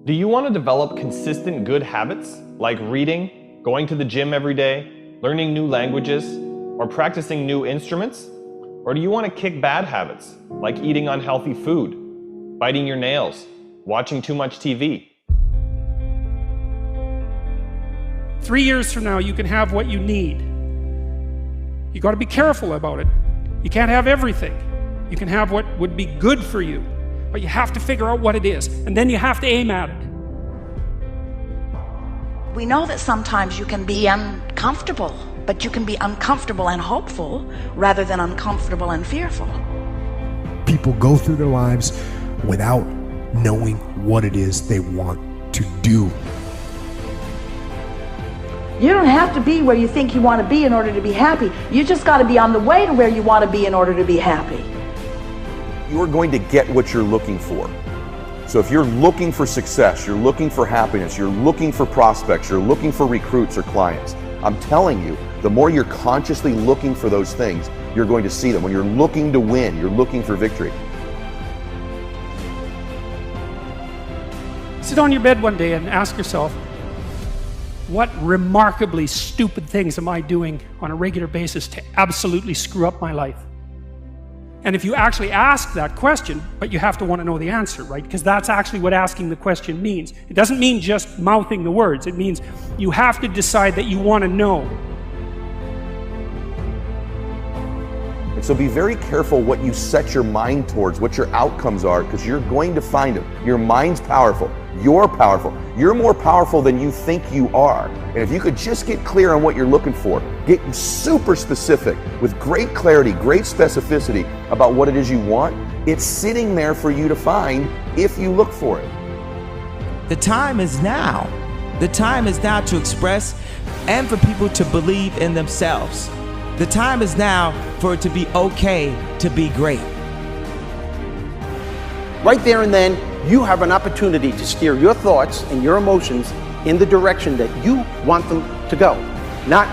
Do you want to develop consistent good habits like reading, going to the gym every day, learning new languages, or practicing new instruments? Or do you want to kick bad habits like eating unhealthy food, biting your nails, watching too much TV? 3 years from now, you can have what you need. You got to be careful about it. You can't have everything. You can have what would be good for you, but you have to figure out what it is, and then you have to aim at it. We know that sometimes you can be uncomfortable, but you can be uncomfortable and hopeful rather than uncomfortable and fearful. People go through their lives without knowing what it is they want to do. You don't have to be where you think you want to be in order to be happy. You just got to be on the way to where you want to be in order to be happy. You're going to get what you're looking for. So if you're looking for success, you're looking for happiness, you're looking for prospects, you're looking for recruits or clients, I'm telling you, the more you're consciously looking for those things, you're going to see them. When you're looking to win, you're looking for victory. Sit on your bed one day and ask yourself, what remarkably stupid things am I doing on a regular basis to absolutely screw up my life? And if you actually ask that question, but you have to want to know the answer, right? Because that's actually what asking the question means. It doesn't mean just mouthing the words. It means you have to decide that you want to know. And so be very careful what you set your mind towards, what your outcomes are, because you're going to find them. Your mind's powerful. You're powerful. You're more powerful than you think you are. And if you could just get clear on what you're looking for, get super specific with great clarity, great specificity about what it is you want, it's sitting there for you to find if you look for it. The time is now. The time is now to express and for people to believe in themselves. The time is now for it to be okay to be great. Right there and then, you have an opportunity to steer your thoughts and your emotions in the direction that you want them to go, not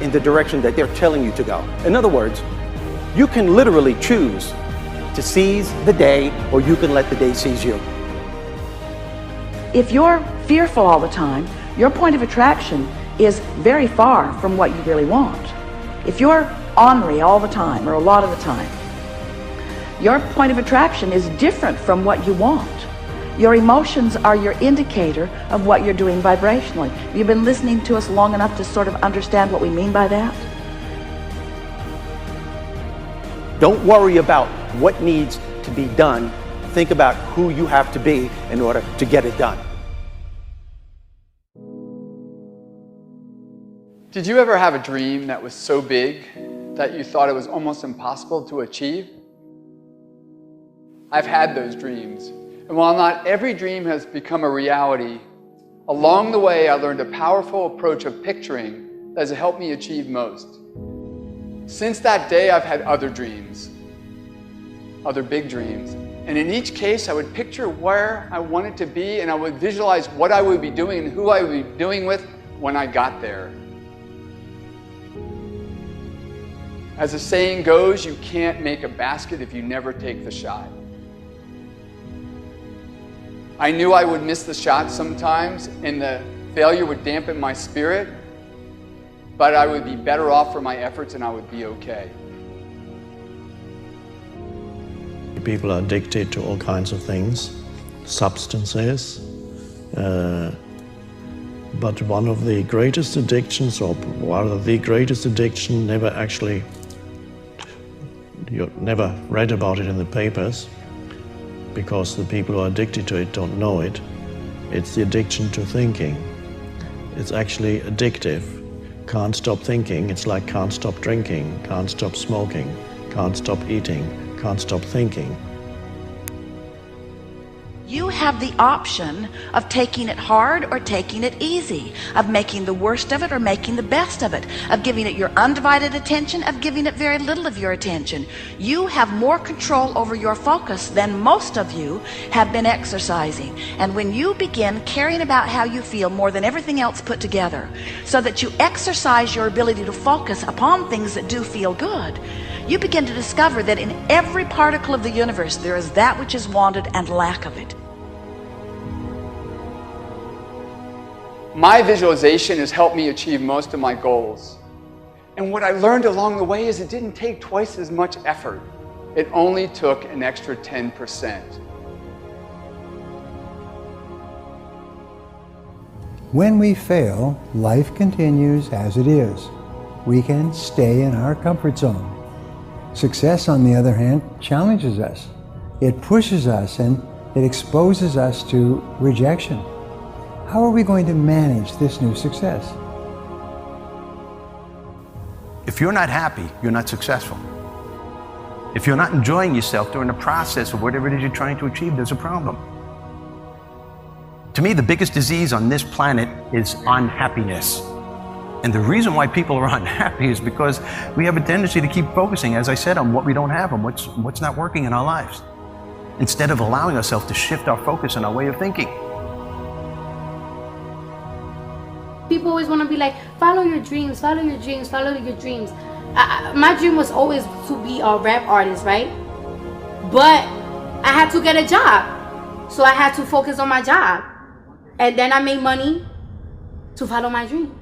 in the direction that they're telling you to go. In other words, you can literally choose to seize the day, or you can let the day seize you. If you're fearful all the time, your point of attraction is very far from what you really want. If you're ornery all the time, or a lot of the time, your point of attraction is different from what you want. Your emotions are your indicator of what you're doing vibrationally. Have you been listening to us long enough to sort of understand what we mean by that? Don't worry about what needs to be done. Think about who you have to be in order to get it done. Did you ever have a dream that was so big that you thought it was almost impossible to achieve? I've had those dreams. And while not every dream has become a reality, along the way I learned a powerful approach of picturing that has helped me achieve most. Since that day, I've had other dreams, other big dreams. And in each case, I would picture where I wanted to be, and I would visualize what I would be doing and who I would be doing with when I got there. As the saying goes, you can't make a basket if you never take the shot. I knew I would miss the shot sometimes, and the failure would dampen my spirit, but I would be better off for my efforts and I would be okay. People are addicted to all kinds of things, substances, but one of the greatest addictions, or rather the greatest addiction, you never read about it in the papers, because the people who are addicted to it don't know it. It's the addiction to thinking. It's actually addictive. Can't stop thinking. It's like can't stop drinking, can't stop smoking, can't stop eating, can't stop thinking. You have the option of taking it hard or taking it easy, of making the worst of it or making the best of it, of giving it your undivided attention, of giving it very little of your attention. You have more control over your focus than most of you have been exercising. And when you begin caring about how you feel more than everything else put together, so that you exercise your ability to focus upon things that do feel good, you begin to discover that in every particle of the universe there is that which is wanted and lack of it. My visualization has helped me achieve most of my goals. And what I learned along the way is it didn't take twice as much effort. It only took an extra 10%. When we fail, life continues as it is. We can stay in our comfort zone. Success, on the other hand, challenges us. It pushes us and it exposes us to rejection. How are we going to manage this new success? If you're not happy, you're not successful. If you're not enjoying yourself during the process of whatever it is you're trying to achieve, there's a problem. To me, the biggest disease on this planet is unhappiness. And the reason why people are unhappy is because we have a tendency to keep focusing, as I said, on what we don't have and what's not working in our lives, instead of allowing ourselves to shift our focus and our way of thinking. People always want to be like, follow your dreams, follow your dreams, follow your dreams. My dream was always to be a rap artist, right? But I had to get a job. So I had to focus on my job. And then I made money to follow my dream.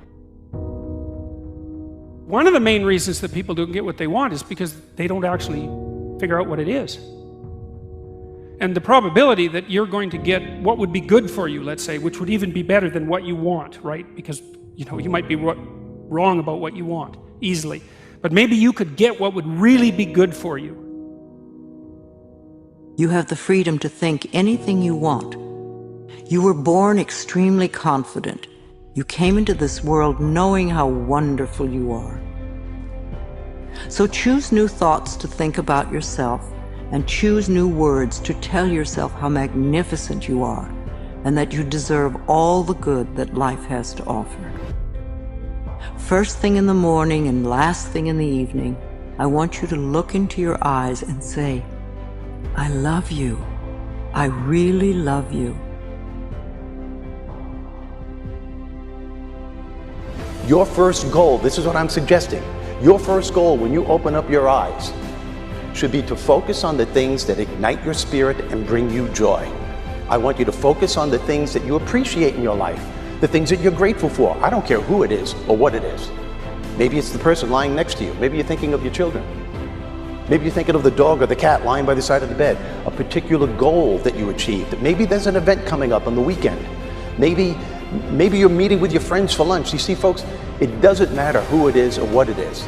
One of the main reasons that people don't get what they want is because they don't actually figure out what it is. And the probability that you're going to get what would be good for you, let's say, which would even be better than what you want, right? Because, you know, you might be wrong about what you want easily. But maybe you could get what would really be good for you. You have the freedom to think anything you want. You were born extremely confident. You came into this world knowing how wonderful you are. So choose new thoughts to think about yourself, and choose new words to tell yourself how magnificent you are, and that you deserve all the good that life has to offer. First thing in the morning and last thing in the evening, I want you to look into your eyes and say, I love you. I really love you. Your first goal, this is what I'm suggesting, your first goal when you open up your eyes should be to focus on the things that ignite your spirit and bring you joy. I want you to focus on the things that you appreciate in your life, the things that you're grateful for. I don't care who it is or what it is. Maybe it's the person lying next to you. Maybe you're thinking of your children. Maybe you're thinking of the dog or the cat lying by the side of the bed, a particular goal that you achieved. Maybe there's an event coming up on the weekend. Maybe you're meeting with your friends for lunch. You see, folks, it doesn't matter who it is or what it is.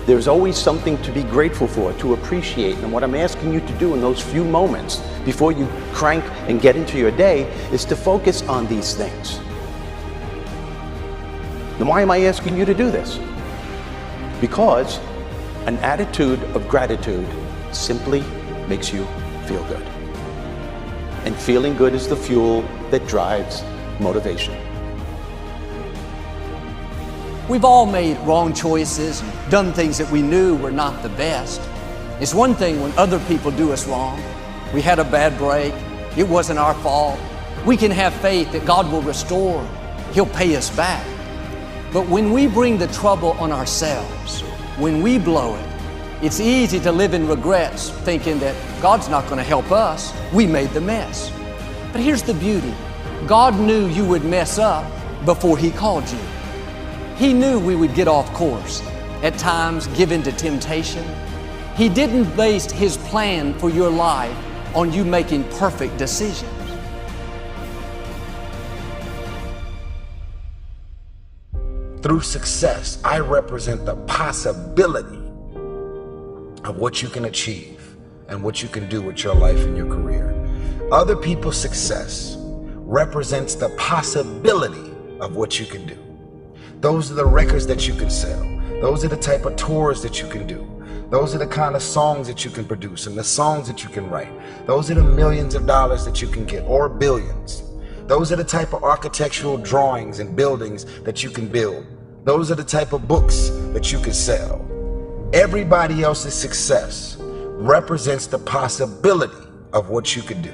There's always something to be grateful for, to appreciate. And what I'm asking you to do in those few moments before you crank and get into your day is to focus on these things. Then why am I asking you to do this? Because an attitude of gratitude simply makes you feel good. And feeling good is the fuel that drives motivation. We've all made wrong choices and done things that we knew were not the best. It's one thing when other people do us wrong. We had a bad break. It wasn't our fault. We can have faith that God will restore. He'll pay us back. But when we bring the trouble on ourselves, when we blow it, it's easy to live in regrets, thinking that God's not going to help us. We made the mess. But here's the beauty. God knew you would mess up before He called you. He knew we would get off course, at times give in to temptation. He didn't base His plan for your life on you making perfect decisions. Through success, I represent the possibility of what you can achieve and what you can do with your life and your career. Other people's success represents the possibility of what you can do. Those are the records that you can sell. Those are the type of tours that you can do. Those are the kind of songs that you can produce and the songs that you can write. Those are the millions of dollars that you can get, or billions. Those are the type of architectural drawings and buildings that you can build. Those are the type of books that you can sell. Everybody else's success represents the possibility of what you could do.